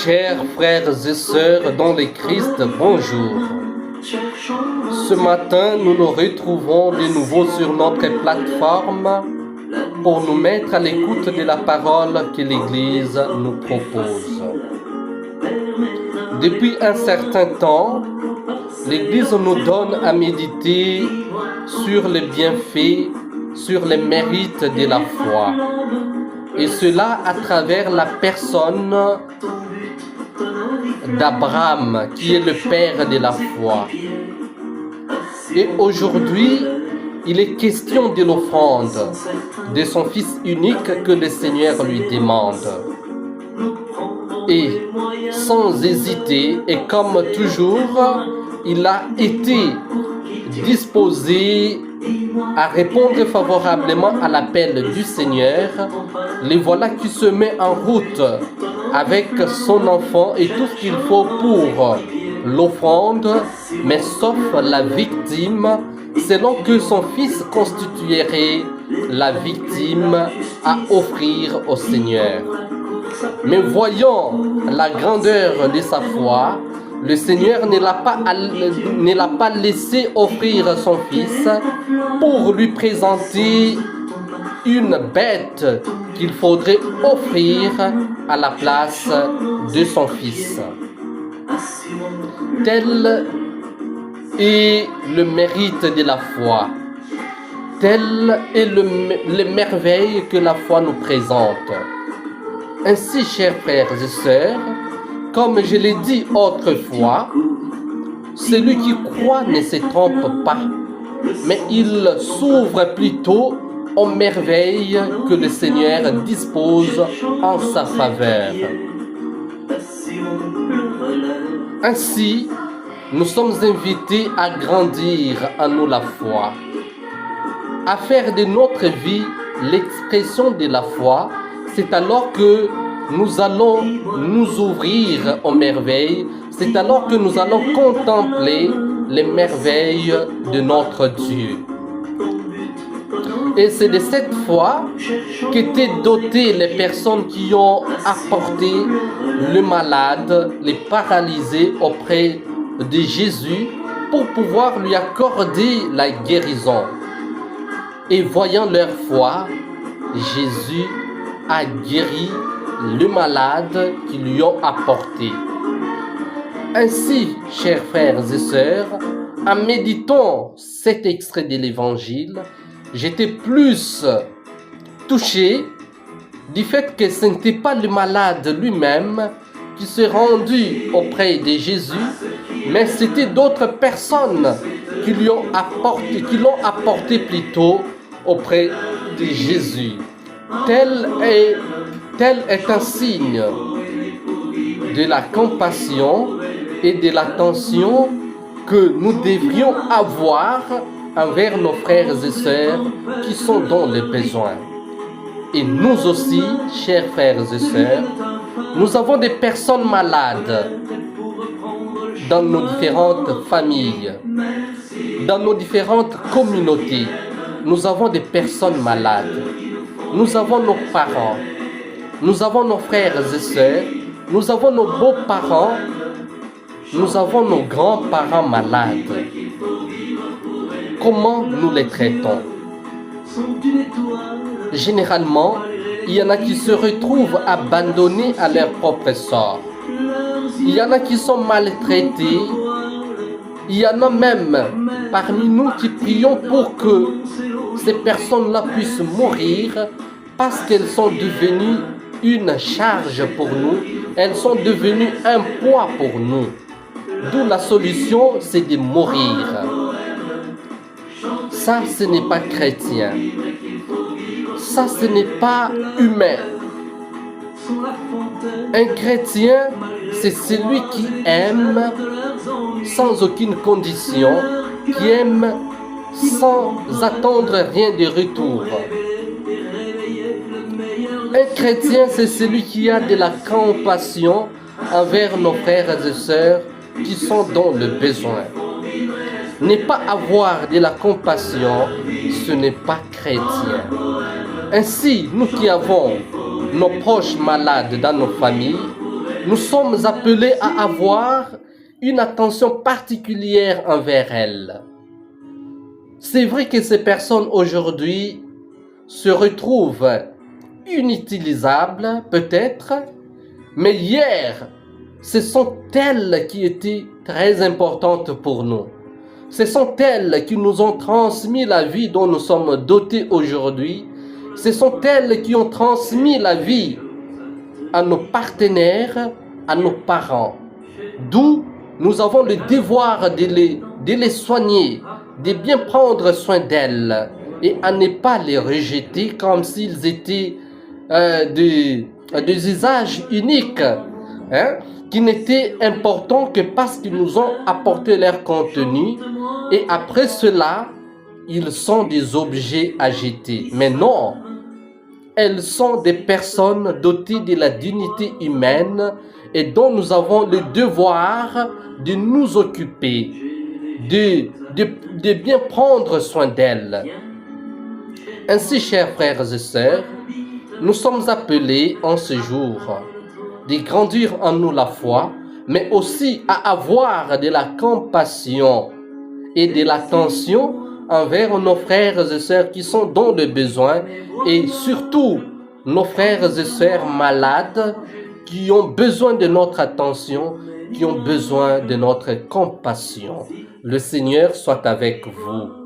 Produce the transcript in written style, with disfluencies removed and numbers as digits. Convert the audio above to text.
Chers frères et sœurs dans le Christ, bonjour. Ce matin, nous nous retrouvons de nouveau sur notre plateforme pour nous mettre à l'écoute de la parole que l'Église nous propose. Depuis un certain temps, l'Église nous donne à méditer sur les bienfaits, sur les mérites de la foi. Et cela à travers la personne d'Abraham, qui est le père de la foi. Et aujourd'hui, il est question de l'offrande de son Fils unique que le Seigneur lui demande. Et sans hésiter, et comme toujours, il a été disposé à répondre favorablement à l'appel du Seigneur. Les voilà qui se met en route avec son enfant et tout ce qu'il faut pour l'offrande, mais sauf la victime, selon que son fils constituerait la victime à offrir au Seigneur. Mais voyant la grandeur de sa foi, le Seigneur ne l'a pas laissé offrir son fils pour lui présenter une bête qu'il faudrait offrir à la place de son fils. Tel est le mérite de la foi. Telle est les merveilles que la foi nous présente. Ainsi, chers frères et sœurs, comme je l'ai dit autrefois, celui qui croit ne se trompe pas, mais il s'ouvre plutôt aux merveilles que le Seigneur dispose en sa faveur. Ainsi, nous sommes invités à grandir en nous la foi, à faire de notre vie l'expression de la foi. C'est alors que nous allons nous ouvrir aux merveilles, c'est alors que nous allons contempler les merveilles de notre Dieu. Et c'est de cette foi qu'étaient dotées les personnes qui ont apporté le malade, les paralysés auprès de Jésus pour pouvoir lui accorder la guérison. Et voyant leur foi, Jésus a guéri le malade qu'ils lui ont apporté. Ainsi, chers frères et sœurs, en méditant cet extrait de l'Évangile, j'étais plus touché du fait que ce n'était pas le malade lui-même qui s'est rendu auprès de Jésus, mais c'était d'autres personnes qui l'ont apporté plutôt auprès de Jésus. Tel est un signe de la compassion et de l'attention que nous devrions avoir envers nos frères et sœurs qui sont dans les besoins. Et nous aussi, chers frères et sœurs, nous avons des personnes malades dans nos différentes familles, dans nos différentes communautés. Nous avons des personnes malades. Nous avons nos parents, nous avons nos frères et sœurs, nous avons nos beaux-parents, nous avons nos grands-parents malades. Comment nous les traitons? Généralement, il y en a qui se retrouvent abandonnés à leur propre sort. Il y en a qui sont maltraités. Il y en a même parmi nous qui prions pour que ces personnes-là puissent mourir parce qu'elles sont devenues une charge pour nous. Elles sont devenues un poids pour nous. D'où la solution, c'est de mourir. Ça, ce n'est pas chrétien. Ça, ce n'est pas humain. Un chrétien, c'est celui qui aime sans aucune condition, qui aime sans attendre rien de retour. Un chrétien, c'est celui qui a de la compassion envers nos frères et sœurs qui sont dans le besoin. Ne pas avoir de la compassion, ce n'est pas chrétien. Ainsi, nous qui avons nos proches malades dans nos familles, nous sommes appelés à avoir une attention particulière envers elles. C'est vrai que ces personnes aujourd'hui se retrouvent inutilisables peut-être, mais hier, ce sont elles qui étaient très importantes pour nous. Ce sont elles qui nous ont transmis la vie dont nous sommes dotés aujourd'hui. Ce sont elles qui ont transmis la vie à nos partenaires, à nos parents. D'où nous avons le devoir de les soigner, de bien prendre soin d'elles et à ne pas les rejeter comme s'ils étaient des usages uniques, qui n'étaient importants que parce qu'ils nous ont apporté leur contenu et après cela, ils sont des objets à jeter. Mais non, elles sont des personnes dotées de la dignité humaine et dont nous avons le devoir de nous occuper, de bien prendre soin d'elles. Ainsi, chers frères et sœurs, nous sommes appelés en ce jour de grandir en nous la foi, mais aussi à avoir de la compassion et de l'attention envers nos frères et sœurs qui sont dans le besoin et surtout nos frères et sœurs malades qui ont besoin de notre attention, qui ont besoin de notre compassion. Le Seigneur soit avec vous.